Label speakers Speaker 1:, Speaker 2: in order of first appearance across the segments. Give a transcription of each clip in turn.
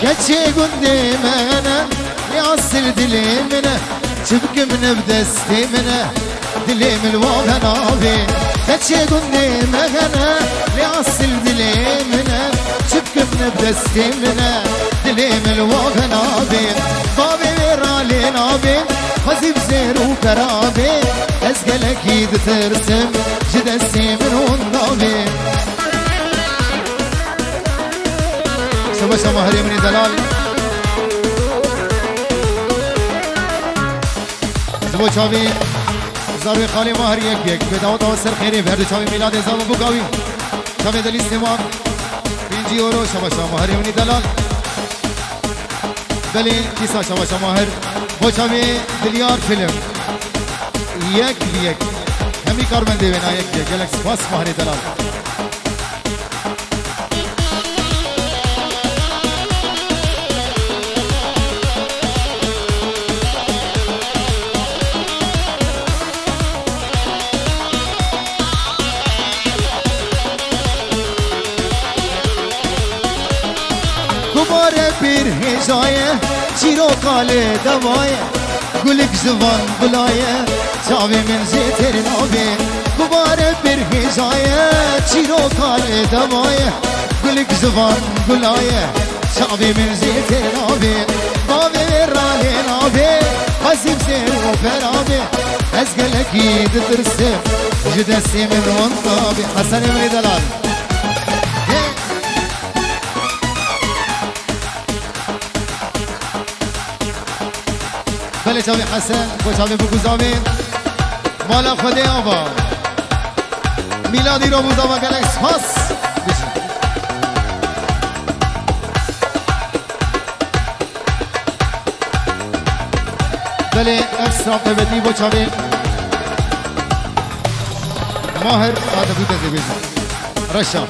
Speaker 1: كتشي قدي منا يعصر دلي منا شبك من بدستي منا دلي من الوغنا بي كتشي قدي منا يعصر دلي منا شبك من بدستي منا دلي من الوغنا بي بابي ورالي نابي خزيب زير وكرابي أسقل أكيد ترسم جدسي من ونابي شبشة مهري مني دلال زبو چاوی زاروی خالی مهری یک یک به دعوت آسر خیری بردو چاوی میلاد ازام بگاوی چاوی دلی سیمان 5 یورو شبشة مهری منی دلال بلی کیسا شبشة مهر بو چاوی دلیار فیلم یک یک همی کار بنده بنا یک یک گلکس پاس مهری دلال دوباره پیر هجایه چیرو کاله دوایه گلک زبان بلایه چاوی من زیتر نابه دوباره پیر هجایه چیرو کاله دوایه گلک زبان بلایه چاوی من زیتر نابه بابه راله نابه خزیب زیر و فرابه از گلکی دترسه جدسی من وانطابه حسن من دلال بله چاوی حسن با چاوی بگوزاوی مالا خودی آبا میلادی رو بوزاوا گلکس پاس بله اکسترا پبدی با چاوی ماهر آده بوده زیبیزی رشا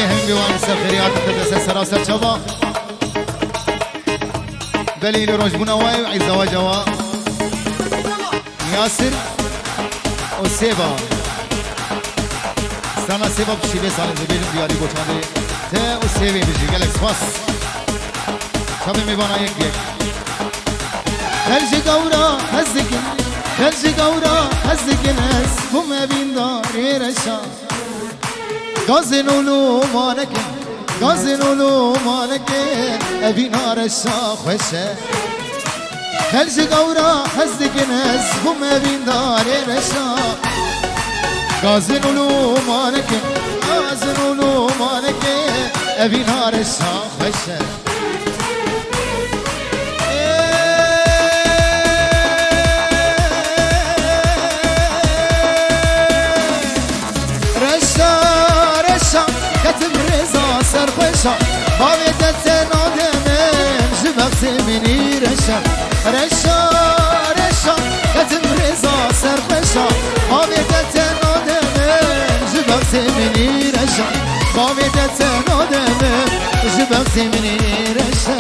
Speaker 1: هم بیوان سفریات تدرس سراسر چوا بلی لروج بناوی و عیزا و جوا یاسر و سیبا سانا سیبا بشیله سال زبیلم دیاری بوچانده ته و سیبی بجی گلکس فاس شبه میبانا یک یک خلج گورا هزدگن خلج گورا هزدگن از بوم بینداری رشا گازن اولو مانکن گازن اولو مانکن ابی نارشا خوشه خلج گورا هزدگن از بوم بینداری رشا گازن اولو مانکن گازن اولو مانکن ابی نارشا خوشه باوی دست نادمم جبخت منی رشا رشا رشا کتم رزا سرخشا باوی دست نادمم جبخت منی رشا باوی دست نادمم جبخت منی رشا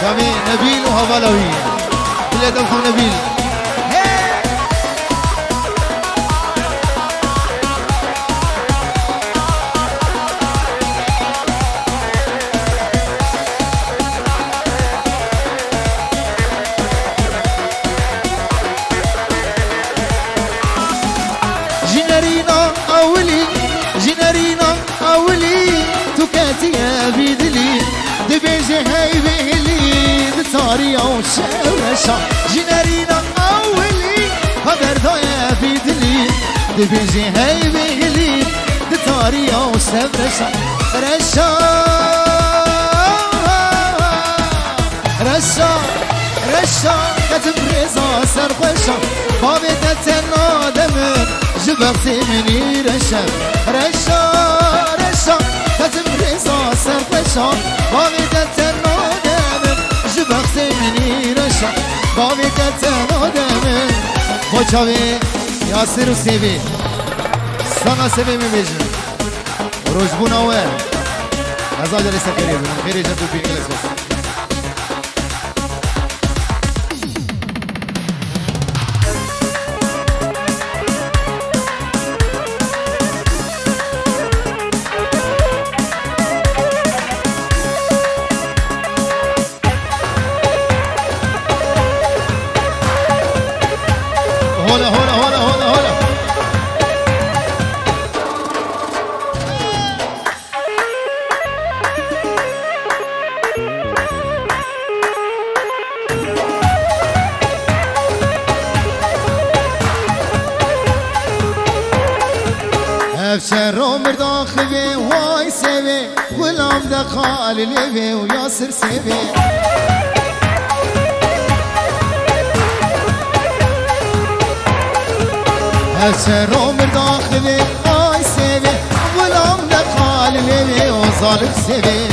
Speaker 1: شامی نبیل و هوالوی بلیدم خو نبیل تاريا وشورشا جنرينا أولي خبر دايا بيدلي دبيجي هاي بيلي دتاريا وشورشا رشا رشا رشا كتب رزا سرقشا بابي تتنادم جبرتي مني رشا رشا رشا كتب رزا سرقشا بابي تتنادم جبرتي مني رشا بابي تتنادم خوشاوي ياسر وسيبي سانا سيبي مبيجن روجبونا وين هزا جالي سكري بنا خيري جدو بيني لسوس هولا هولا هولا هولا هولا افشر عمر داخبي واي سيبي غلام دخال ليبي وياسر سيبي افشر عمر داخبي واي سيبي غلام دخال ليبي وظالم سيبي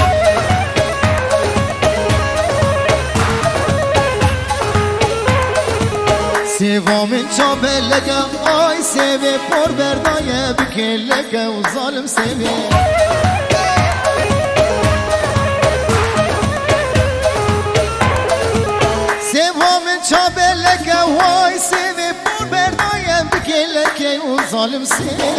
Speaker 1: سيفا من شابلك آي سيبي بور برداية بكلك وظالم سيبي سيفا من شابلك واي سيبي بور برداية بكلك وظالم سيبي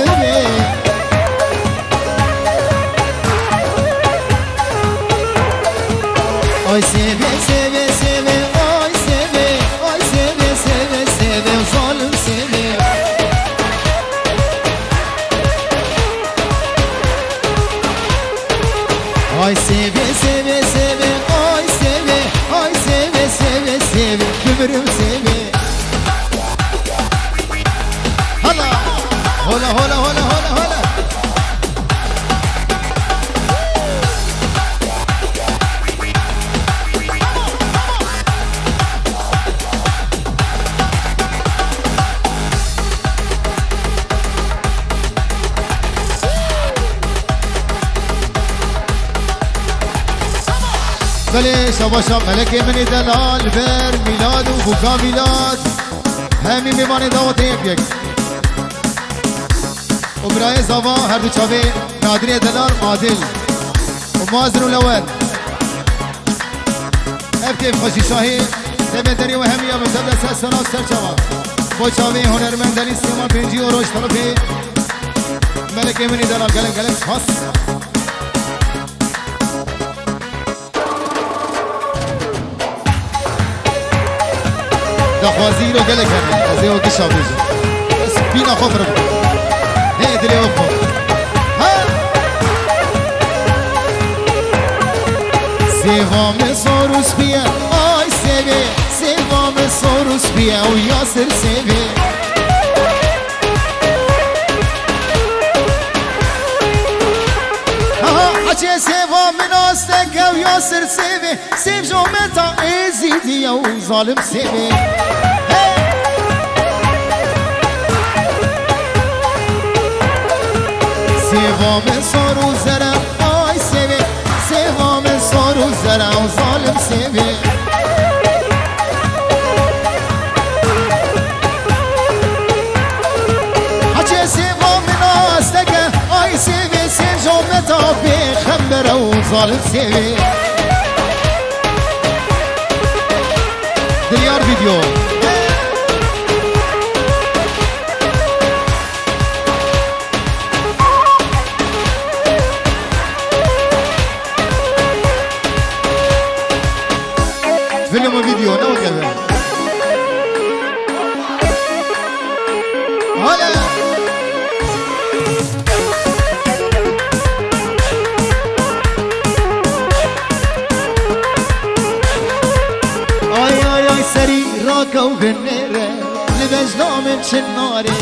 Speaker 1: آي سيبي سيبي سيبي آي سيبي آي سيبي سيبي سيبي وظالم سيبي آي سيبي سيبي سيبي آي سيبي آي سيبي سيبي سيبي كبرم سيبي هلا هلا هلا هلا هلا هلا بله شباشا ملک منی دلال بر میلاد و بوکا میلاد همین میمانه دعوت یک و برای زوا هر دو چاوه نادری دلال عادل و مازن الاول ابتیف خوشی شاهی سبندری و همی متبلس سلام سرچوا با چاوه هنرمندنی سیما پنجی و روش طرفی ملک منی دلال گلن گلن خاص دخوازی رو گله کنه از یه وقتی شابیزه بس بینا خوف رو بکن نه دلی او خوف سیوام ساروس بیا آی سیوه سیوام ساروس بیا و یاسر سیوه اچه سیوام ناستک و یاسر سیوه سیو جامتا ایزیدی و ظالم سیوه سیوام سارو زره آی سیوه سیوام سارو زره و ظالم سیوه اچه سیوام ناستک آی سیوه سیو جامتا بخمبره و ظالم سیوه دیار ویدیو فيلم وفيديو نو كذا هلا بالنيرة لبجنا من شناري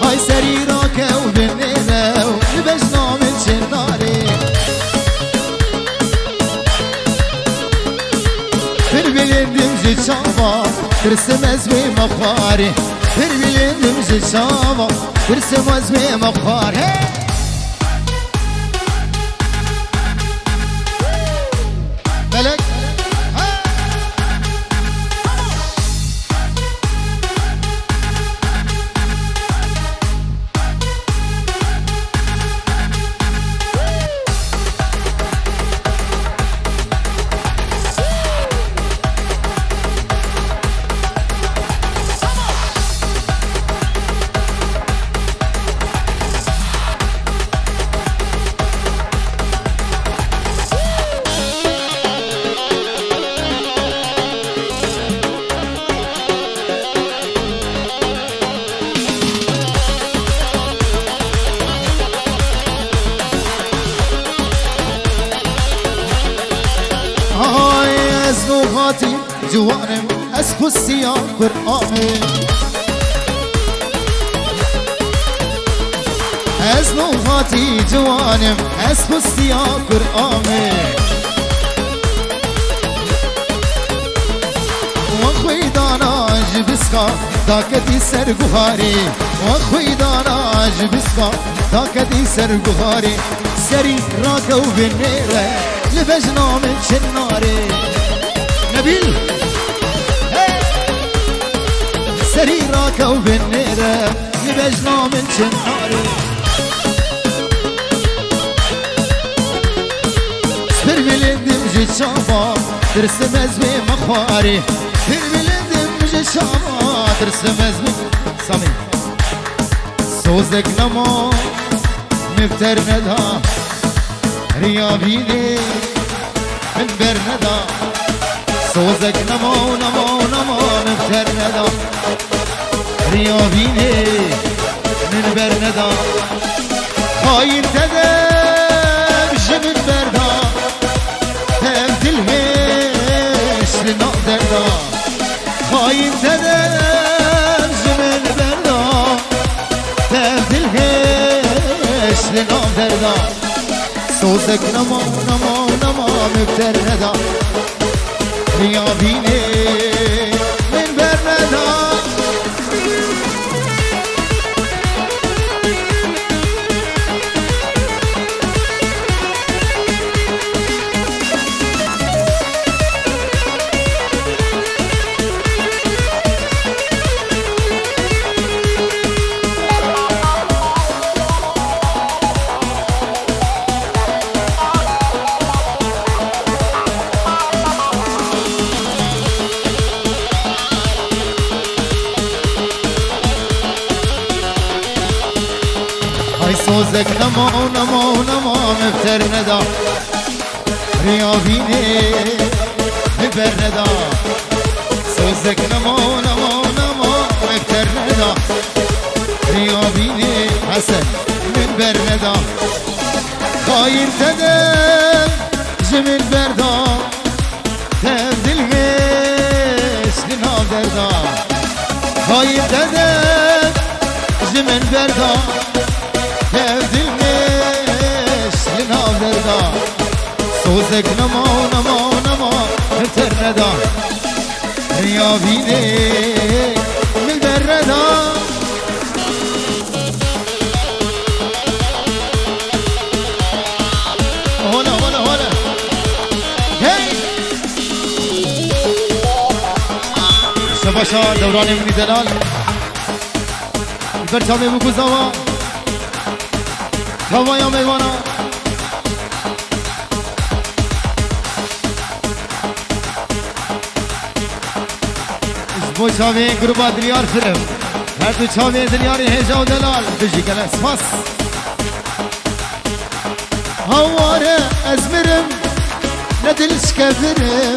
Speaker 1: هاي سريرك وبالنيرة لبجنا من شناري بالبلد مجد شابا ترسم ازمي مخاري بالبلد مجد شابا ترسم ازمي مخاري ملك ازنوغاتي جوانم اسكو السياق قرآني ازنوغاتي جوانم اسكو السياق قرآني واخوي دانا جبسكا داكتي سرقهاري واخوي دانا جبسكا داكتي سرقهاري سري راكو بالنيرة لبجنا من شناري نبيل سريرك وبالنيرة لبجنا من شناري بربلند مجد شابا ترسم ازمي مخواري بربلند مجد شابا ترسم ازمي سامي سوزك نما مفتر ندها ريابيني من برندا سوزك نمو نمو نمو مفتر ندا ريابيني من برندا خاين تدم جمن بردا تبدل هش لنقدر دا خاين تدم جمن بردا تبدل هش لنقدر دا سوزك نمو نمو نمو مفتر ندا ريابيني من برندا سوزك نمو نمو نمو مفتر ندا ريابيني مبر ندا سوزك نمو نمو نمو مفتر ندا ريابيني حسن مبر ندا خاين تدم جمل بردا تبدل هش لنادر دا خاين تدم جمل بردا تبدلنش لنادر دا سوزك نمو نمو نمو مفتر ندا ريابيني من بردا هنا هنا هنا هاي شباشا دوراني مني دلال البرشامي بوكو زوا هوايا ميوانا اسبو چاوی گروبا دلیار فرم هر دو چاوی دلیاری هجا و دلال بجی گل اسپاس هواره ازمرم ندلش كفرم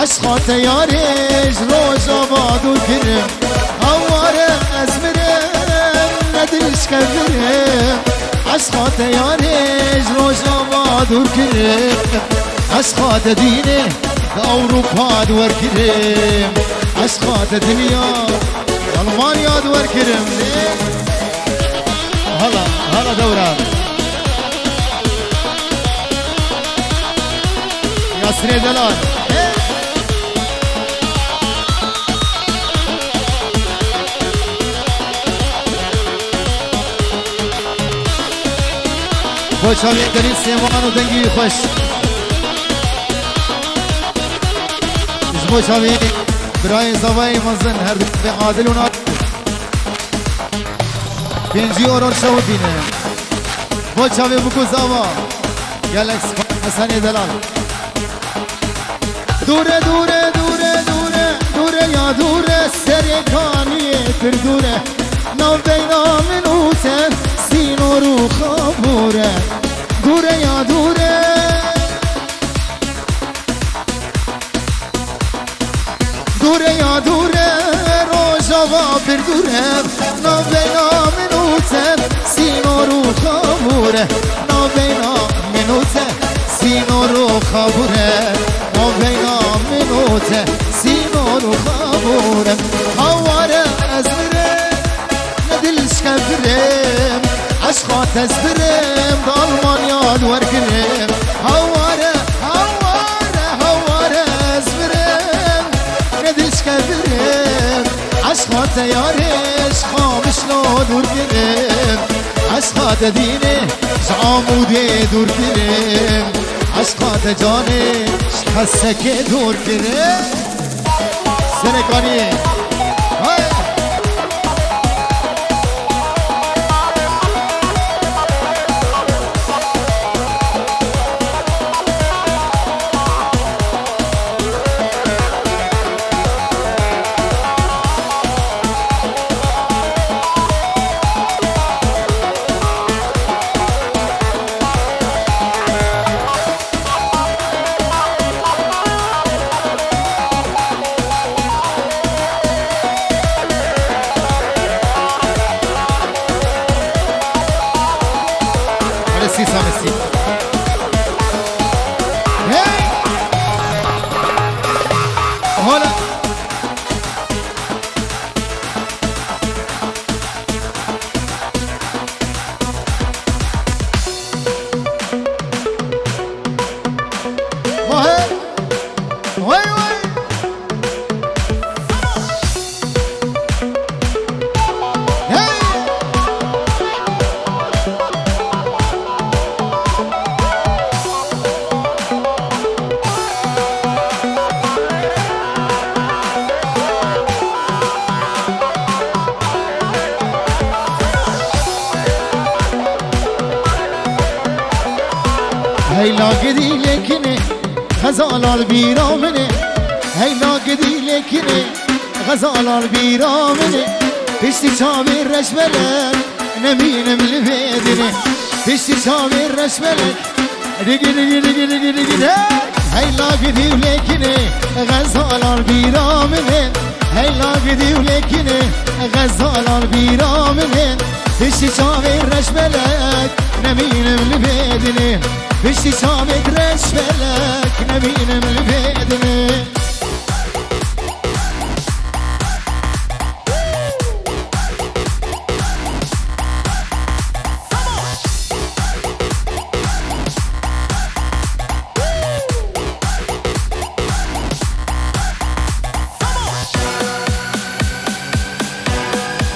Speaker 1: عشقا تياريش روش آبادو كرم هواره ازمرم ندلش كفرم عشقا تياريش روش آبادو كرم عشقات دینه اروپا دور کرم عشقات دنیا المانیا دور کرم هلا دوران ياسر دلال خوش آمید دارید سیمان و دنگی خوش خوش آمید برای زوای مزن هر دو به عادل و نادل 5 اورور شو بینه خوش آمید بکو زوا گلکس حسن دلال دوره دوره دوره دوره دوره یا دوره سرکانیه پر دوره نو بینا منوته سینو رو خبوره دوره یا دوره دوره یا دوره روژاوا پر دوره نو بینا منوته سینو رو خبوره نو بینا منوته سینو رو خبوره نو بینا منوته سینو رو خبوره هواره از بره ندلش کبرم عشقات از برم دالمانیا دور کرم هواره از برم ندلش کبرم عشقات یارش خامش لا دور کرم عشقات دینه عموده دور کرم عشقات جانش حسه که دور کرم سرکانیه لاگدی لیکنه غزالال بیرامنه هی لاگدی لیکنه غزالال بیرامنه پشتی چاوی رشبلن نمینم لبیدنه پشتی چاوی رشبلن دیگی دیگی دیگی دیگی دیگی هی لاگدی لیکنه غزالال بیرامنه هی لاگدی لیکنه غزالال بیرامنه پشتی چاوی رشبلن نمینم لبیدنه پشتی چاوت رش بلک نبینم لبیدنه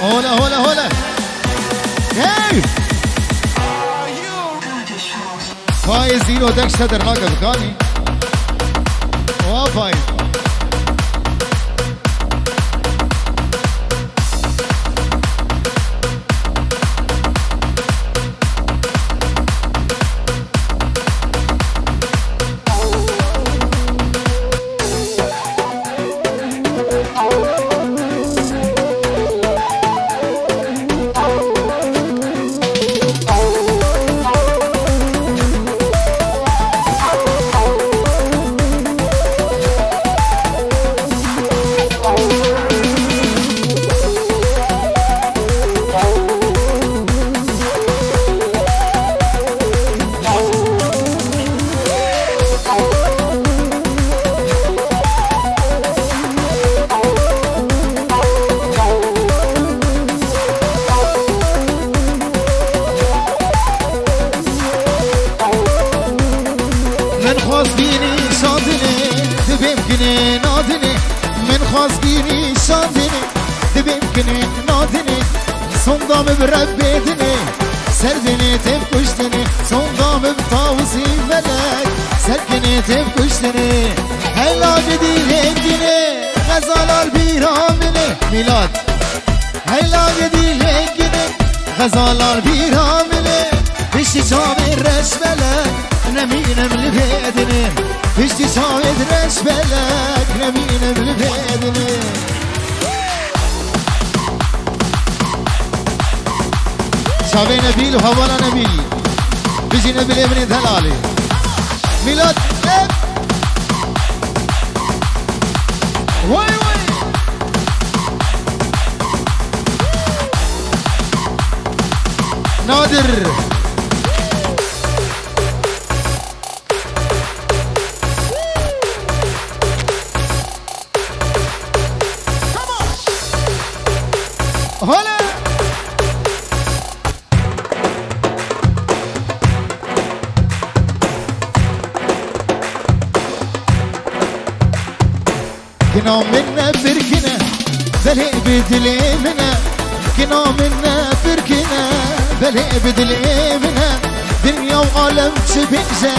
Speaker 1: هولا هی پای زیر و دکش در ناگه بکانی پای خواستی شاندنی دبیم کنی نادنی صندام برب بیدنی سردنی تب کشتنی صندام بطاوسی ملک سرکنی تب کشتنی هلا جدی لنگنی غزالار بیرامنی میلاد هلا جدی لنگنی غزالار بیرامنی پشتی چاوی رش بلک نمینم لبیدنی پشتی چاوی رش بلک نمینم لبیدنی شاوی نبیل و حوالا نبیل بجی نبیل ابن دلالی میلاد وای وای نادر هلا كنا منا فركنا بلي بدلي منا كنا منا فركنا بلي بدلي منا دنيا وعالم تبيزا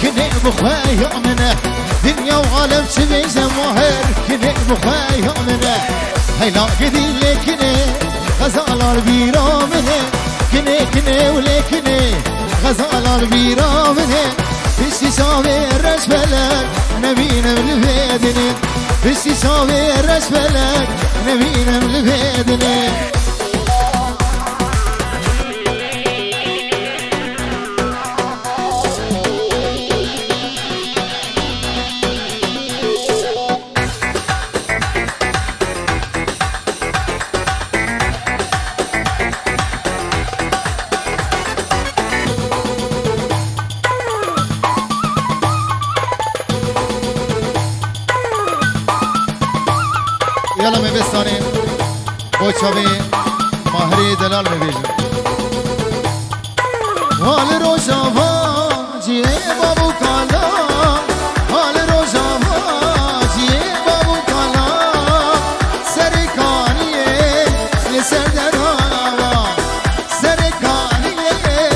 Speaker 1: كنا بخوايا منا دنيا وعالم تبيزا ماهر كنا بخوايا منا هيلا قدي لكنا غزالار بيرا منا كنا كنا ولكنا غزالار بيرا منا بسي سامي رجبلك نبينا بالبيدني بسي سامي رجبلك نبينا بالبيدني يلا مبستانين بوچاوي ماهري دلال مبيجن حال روشاوا جيه بابو کالا حال روشاوا جيه بابو کالا سرکانیه لسر دراوا سرکانیه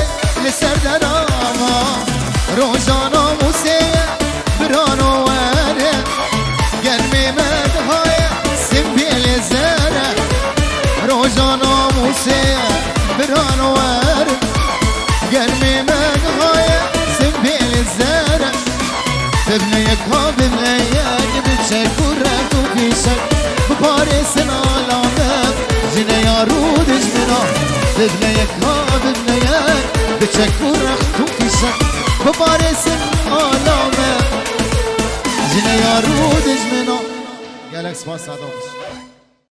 Speaker 1: لسر دراوا روزانا موسى برانو وره گرمی مدهای روزانا موسى برانوار قلبي مدغاي سبيل الزرع ببنيك ها ببنيك بتشكرك وكيسك ببارس العالم جنا يا رود جمنا ببنيك ها ببنيك بتشكرك وكيسك ببارس العالم جنا يا رود جمنا قالك سباس صادوش